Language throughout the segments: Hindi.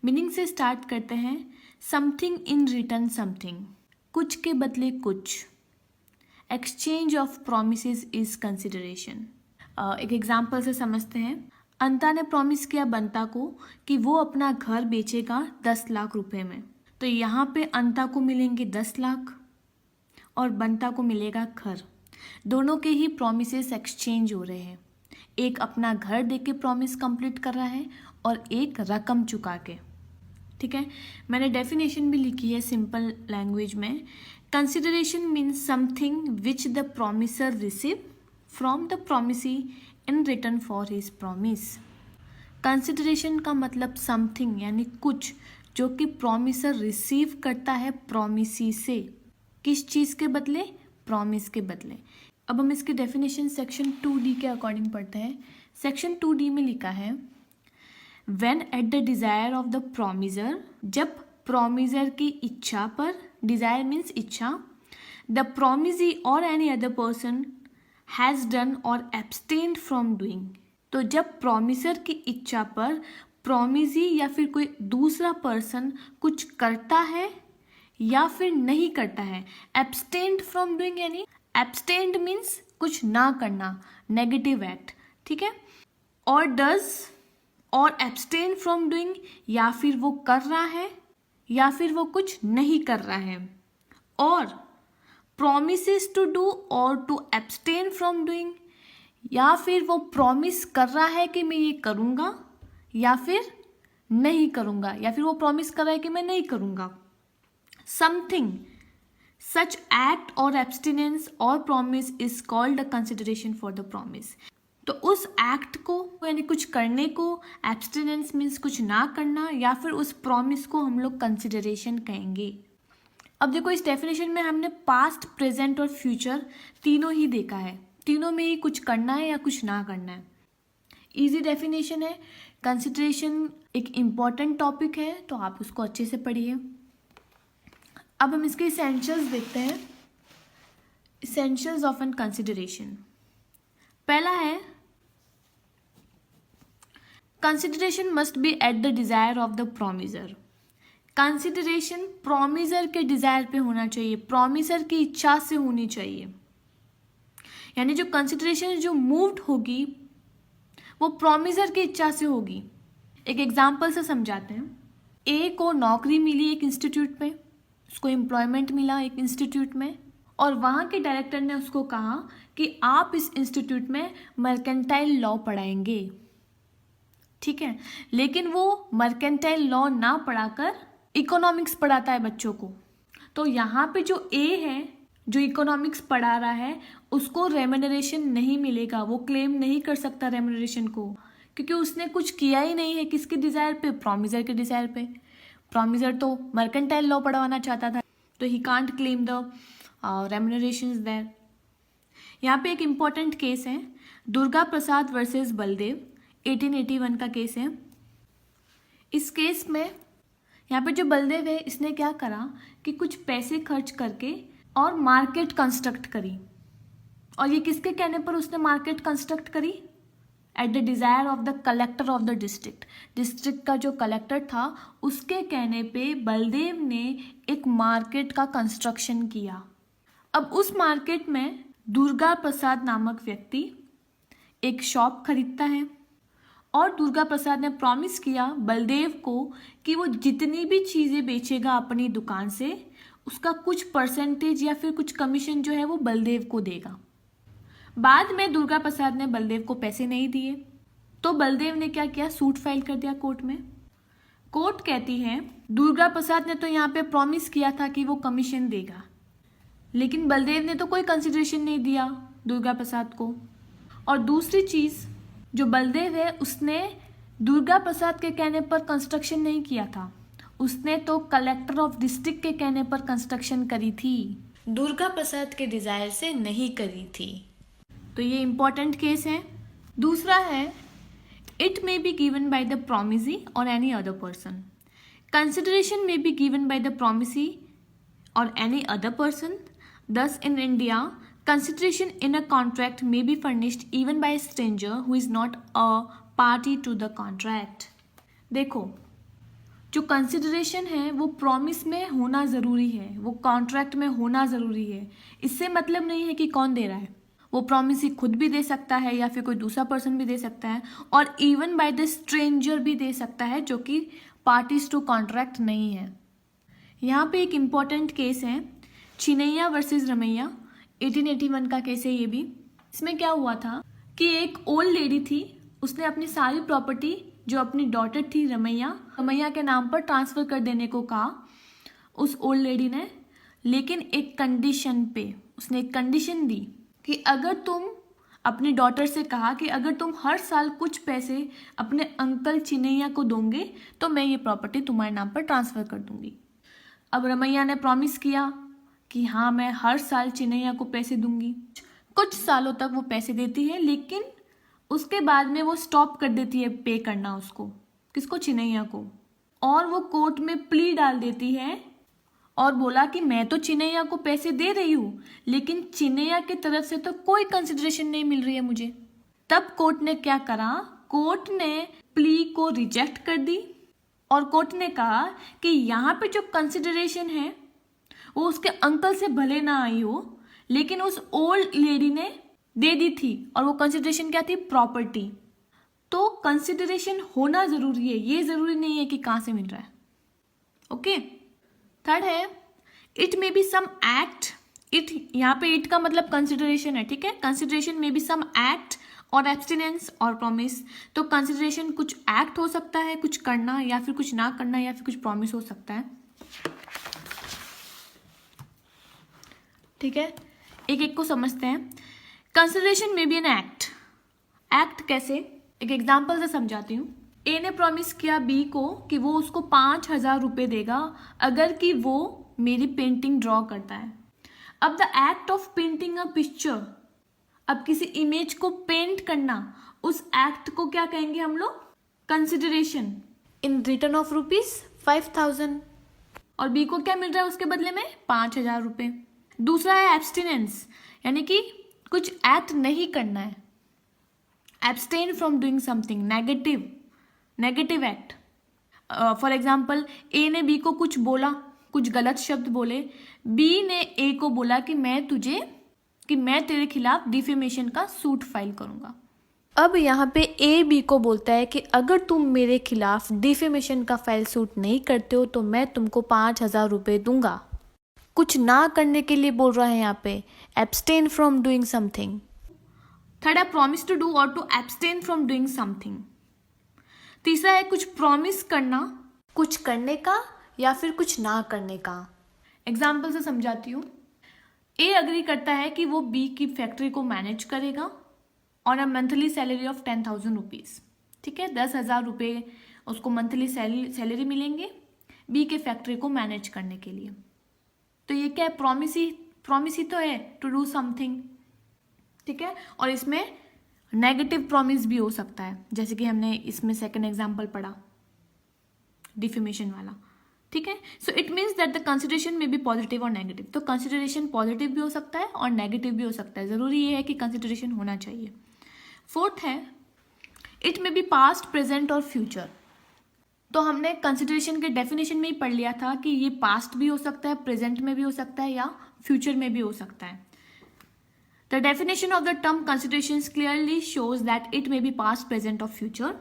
मीनिंग से स्टार्ट करते हैं। समथिंग इन रिटर्न समथिंग, कुछ के बदले कुछ। Exchange of promises is consideration. एक एग्जाम्पल से समझते हैं। अंता ने प्रॉमिस किया बंता को कि वो अपना घर बेचेगा 10 लाख रुपए में। तो यहाँ पे अंता को मिलेंगे 10 लाख और बंता को मिलेगा घर। दोनों के ही प्रोमिसेस एक्सचेंज हो रहे हैं। एक अपना घर दे के प्रॉमिस कंप्लीट कर रहा है और एक रकम चुका के। ठीक है, मैंने डेफिनेशन भी लिखी है सिंपल लैंग्वेज में। Consideration means something which the promisor receive from the promisee in return for his promise. Consideration का मतलब समथिंग यानी कुछ जो कि प्रॉमिसर रिसीव करता है प्रॉमिसी से। किस चीज़ के बदले? प्रॉमिस के बदले। अब हम इसकी डेफिनेशन सेक्शन 2D के अकॉर्डिंग पढ़ते हैं। सेक्शन 2D में लिखा है when at the desire of the promiser, जब प्रॉमिसर की इच्छा पर, डिज़ायर मीन्स इच्छा, the promisee or any other person has done और एब्सटेन्ड फ्रॉम डूइंग। तो जब प्रॉमिसर की इच्छा पर प्रॉमिसी या फिर कोई दूसरा पर्सन कुछ करता है या फिर नहीं करता है। एब्सटेन्ड फ्रॉम डूइंग यानी एब्सटेन्ड मीन्स कुछ ना करना, नेगेटिव एक्ट। ठीक है, और डज और एब्सटेन फ्रॉम डूइंग, या फिर वो कर रहा है या फिर वो कुछ नहीं कर रहा है। और promises टू डू और टू एब्सटेन फ्रॉम डूइंग, या फिर वो प्रॉमिस कर रहा है कि मैं ये करूँगा या फिर नहीं करूँगा, या फिर वो प्रॉमिस कर रहा है कि मैं नहीं करूँगा। समथिंग सच एक्ट और एब्सटिनेंस और promise is called a consideration for the promise. तो उस एक्ट को यानी कुछ करने को, एब्सटिनेंस मीन्स कुछ ना करना, या फिर उस प्रॉमिस को हम लोग कंसिडरेशन कहेंगे। अब देखो इस डेफिनेशन में हमने पास्ट, प्रेजेंट और फ्यूचर तीनों ही देखा है। तीनों में ही कुछ करना है या कुछ ना करना है। इजी डेफिनेशन है। कंसिडरेशन एक इम्पॉर्टेंट टॉपिक है तो आप उसको अच्छे से पढ़िए। अब हम इसके इसेंशियल्स देखते हैं। Essentials of an consideration. पहला है consideration must be at the desire of the promisor. Consideration promisor के डिजायर पे होना चाहिए, प्रॉमिसर की इच्छा से होनी चाहिए। यानी जो कंसिडरेशन जो मूव्ड होगी वो प्रॉमिसर की इच्छा से होगी। एक एग्जांपल से समझाते हैं। ए को नौकरी मिली एक इंस्टीट्यूट में, उसको एम्प्लॉयमेंट मिला एक इंस्टीट्यूट में, और वहाँ के डायरेक्टर ने उसको कहा कि आप इस इंस्टीट्यूट में मर्केंटाइल लॉ पढ़ाएंगे। ठीक है, लेकिन वो मर्केंटाइल लॉ ना पढ़ाकर इकोनॉमिक्स पढ़ाता है बच्चों को। तो यहाँ पे जो ए है जो इकोनॉमिक्स पढ़ा रहा है उसको रेम्यूनरेशन नहीं मिलेगा, वो क्लेम नहीं कर सकता रेम्यूनरेशन को, क्योंकि उसने कुछ किया ही नहीं है। किसके डिज़ायर पे? प्रॉमिसर के डिज़ायर पे। प्रॉमिसर तो मर्केंटाइल लॉ पढ़वाना चाहता था, तो he can't claim the remunerations there. यहाँ पे एक इम्पॉर्टेंट केस है, दुर्गा प्रसाद वर्सेस बलदेव, 1881 का केस है। इस केस में यहाँ पे जो बलदेव है इसने क्या करा कि कुछ पैसे खर्च करके और मार्केट कंस्ट्रक्ट करी। और ये किसके कहने पर उसने मार्केट कंस्ट्रक्ट करी? At the desire of the collector of the district. District का जो कलेक्टर था उसके कहने पे बलदेव ने एक मार्केट का कंस्ट्रक्शन किया। अब उस मार्केट में दुर्गा प्रसाद नामक व्यक्ति एक शॉप खरीदता है और दुर्गा प्रसाद ने प्रॉमिस किया बलदेव को कि वो जितनी भी चीज़ें बेचेगा अपनी दुकान से उसका कुछ परसेंटेज या फिर कुछ कमीशन जो है वो बलदेव को देगा। बाद में दुर्गा प्रसाद ने बलदेव को पैसे नहीं दिए तो बलदेव ने क्या किया? सूट फाइल कर दिया कोर्ट में। कोर्ट कहती है दुर्गा प्रसाद ने तो यहाँ पे प्रॉमिस किया था कि वो कमीशन देगा, लेकिन बलदेव ने तो कोई कंसिडरेशन नहीं दिया दुर्गा प्रसाद को। और दूसरी चीज़, जो बलदेव है उसने दुर्गा प्रसाद के कहने पर कंस्ट्रक्शन नहीं किया था, उसने तो कलेक्टर ऑफ डिस्ट्रिक्ट के कहने पर कंस्ट्रक्शन करी थी, दुर्गा प्रसाद के डिज़ायर से नहीं करी थी। तो ये इम्पॉर्टेंट केस है। दूसरा है it may be given by the promisee or any other person. Consideration may be given by the promisee or any other person. Thus, in India, consideration in a contract may be furnished even by a stranger who is not a party to the contract. देखो, जो कंसिडरेशन है वो प्रॉमिस में होना ज़रूरी है, वो कॉन्ट्रैक्ट में होना ज़रूरी है। इससे मतलब नहीं है कि कौन दे रहा है, वो प्रॉमिस ही खुद भी दे सकता है या फिर कोई दूसरा पर्सन भी दे सकता है, और इवन बाय द स्ट्रेंजर भी दे सकता है जो कि पार्टीज टू कॉन्ट्रैक्ट नहीं है। यहाँ पे एक इम्पॉर्टेंट केस है चिनैया वर्सेस रमैया, 1881 का केस है ये भी। इसमें क्या हुआ था कि एक ओल्ड लेडी थी, उसने अपनी सारी प्रॉपर्टी जो अपनी डॉटर थी रमैया के नाम पर ट्रांसफ़र कर देने को कहा उस ओल्ड लेडी ने, लेकिन एक कंडीशन पे। उसने एक कंडीशन दी कि अगर तुम अपनी डॉटर से कहा कि अगर तुम हर साल कुछ पैसे अपने अंकल चिनैया को दोगे तो मैं ये प्रॉपर्टी तुम्हारे नाम पर ट्रांसफ़र कर दूंगी। अब रमैया ने प्रॉमिस किया कि हाँ मैं हर साल चिनैया को पैसे दूंगी। कुछ सालों तक वो पैसे देती है, लेकिन उसके बाद में वो स्टॉप कर देती है पे करना उसको, किसको, चिनैया को। और वो कोर्ट में प्ली डाल देती है और बोला कि मैं तो चिनैया को पैसे दे रही हूँ, लेकिन चिनैया की तरफ से तो कोई कंसिडरेशन नहीं मिल रही है मुझे। तब कोर्ट ने क्या करा, कोर्ट ने प्ली को रिजेक्ट कर दी और कोर्ट ने कहा कि यहाँ पे जो कंसिडरेशन है वो उसके अंकल से भले ना आई हो, लेकिन उस ओल्ड लेडी ने दे दी थी, और वो कंसिडरेशन क्या थी, प्रॉपर्टी। तो कंसिडरेशन होना जरूरी है, ये जरूरी नहीं है कि कहाँ से मिल रहा है। ओके। थर्ड है it may be some act. It, यहाँ पे इट का मतलब कंसिडरेशन है, ठीक है। Consideration may be some act और एब्सटिनेंस और प्रॉमिस। तो कंसिडरेशन कुछ एक्ट हो सकता है, कुछ करना, या फिर कुछ ना करना, या फिर कुछ प्रॉमिस हो सकता है, ठीक है। एक एक को समझते हैं। Consideration may B an act. Act कैसे, एक एग्जाम्पल से समझाती हूँ। ए ने प्रॉमिस किया बी को कि वो उसको 5,000 रुपये देगा अगर कि वो मेरी पेंटिंग ड्रॉ करता है। अब the act of painting a picture, अब किसी इमेज को पेंट करना, उस एक्ट को क्या कहेंगे हम लोग, कंसिडरेशन। इन रिटर्न ऑफ ₹5,000, और बी को क्या मिल रहा है उसके बदले में, 5,000 रुपये। दूसरा है एब्सटिनेंस, यानी कि कुछ एक्ट नहीं करना है, abstain from doing something, negative act. For example A ने बी को कुछ बोला, कुछ गलत शब्द बोले, बी ने ए को बोला कि मैं तेरे खिलाफ डिफेमेशन का सूट फाइल करूंगा। अब यहाँ पे ए बी को बोलता है कि अगर तुम मेरे खिलाफ डिफेमेशन का फाइल सूट नहीं करते हो तो मैं तुमको 5,000 रुपये दूंगा। कुछ ना करने के लिए बोल रहा है यहाँ पे, abstain from doing something. Third है प्रॉमिस टू डू और to abstain from doing something. तीसरा है कुछ प्रॉमिस करना, कुछ करने का या फिर कुछ ना करने का। एग्जाम्पल से समझाती हूँ। ए अग्री करता है कि वो बी की फैक्ट्री को मैनेज करेगा on a monthly salary of 10,000 rupees, ठीक है। 10,000 रुपये उसको मंथली सैलरी मिलेंगे बी के फैक्ट्री को मैनेज करने के लिए। तो ये क्या है, प्रॉमिस ही तो है, टू डू समथिंग, ठीक है। और इसमें नेगेटिव प्रॉमिस भी हो सकता है, जैसे कि हमने इसमें सेकंड एग्जांपल पढ़ा डिफेमेशन वाला, ठीक है। So it means that the consideration में बी पॉजिटिव और नेगेटिव। तो कंसिडरेशन पॉजिटिव भी हो सकता है और नेगेटिव भी हो सकता है, ज़रूरी ये है कि कंसिडरेशन होना चाहिए। फोर्थ है इट में बी पास्ट, प्रेजेंट और फ्यूचर। तो हमने कंसिडरेशन के डेफिनेशन में ही पढ़ लिया था कि ये पास्ट भी हो सकता है, प्रेजेंट में भी हो सकता है, या फ्यूचर में भी हो सकता है। The definition of the term considerations clearly shows that it may be past, present or future.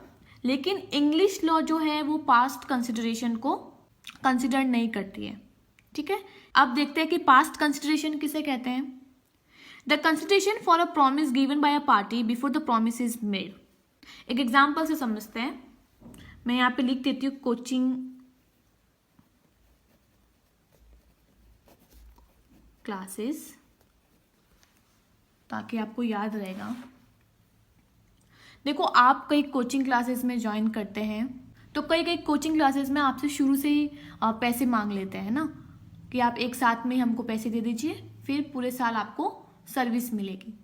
लेकिन इंग्लिश लॉ जो है वो पास्ट कंसिडरेशन को कंसिडर नहीं करती है, ठीक है। अब देखते हैं कि पास्ट कंसिडरेशन किसे कहते हैं। The consideration for a promise given by a party before the promise is made. एक एग्जाम्पल से समझते हैं। मैं यहाँ पे लिख देती हूँ कोचिंग क्लासेस, ताकि आपको याद रहेगा। देखो, आप कई कोचिंग क्लासेस में ज्वाइन करते हैं तो कई कोचिंग क्लासेस में आपसे शुरू से ही पैसे मांग लेते हैं ना, कि आप एक साथ में हमको पैसे दे दीजिए, फिर पूरे साल आपको सर्विस मिलेगी।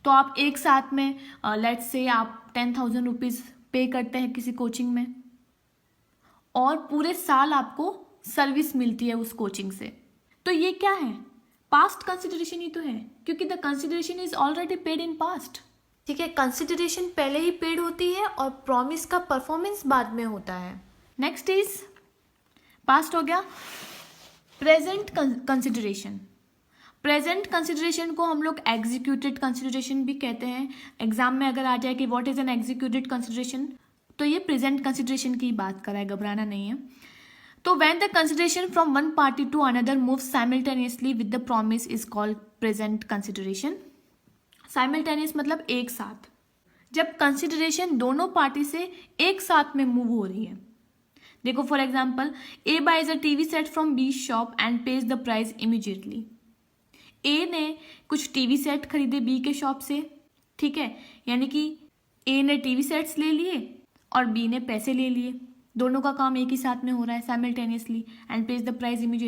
तो आप एक साथ में लेट्स से आप 10,000 रुपीज़ पे करते हैं किसी कोचिंग में, और पूरे साल आपको सर्विस मिलती है उस कोचिंग से। तो ये क्या है, पास्ट कंसिडरेशन ही तो है, क्योंकि the consideration is already paid in past, ठीक है। कंसिडरेशन पहले ही पेड होती है और प्रॉमिस का परफॉर्मेंस बाद में होता है। नेक्स्ट इज पास्ट हो गया। प्रेजेंट कंसिडरेशन, प्रेजेंट कंसिडरेशन को हम लोग एग्जीक्यूटेड कंसिडरेशन भी कहते हैं। एग्जाम में अगर आ जाए कि what is an executed consideration, तो ये प्रेजेंट कंसिडरेशन की बात करा है, घबराना नहीं है। तो when the consideration from one party to another move simultaneously with the promise is called present consideration. Simultaneous मतलब एक साथ, जब कंसिडरेशन दोनों पार्टी से एक साथ में मूव हो रही है। देखो for example, A buys a TV set from B shop and pays the price immediately. A ने कुछ टीवी सेट खरीदे बी के शॉप से, ठीक है, यानी कि ए ने टीवी सेट्स ले लिए और बी ने पैसे ले लिए, दोनों का काम एक ही साथ में हो रहा है simultaneously, and pays the price immediately.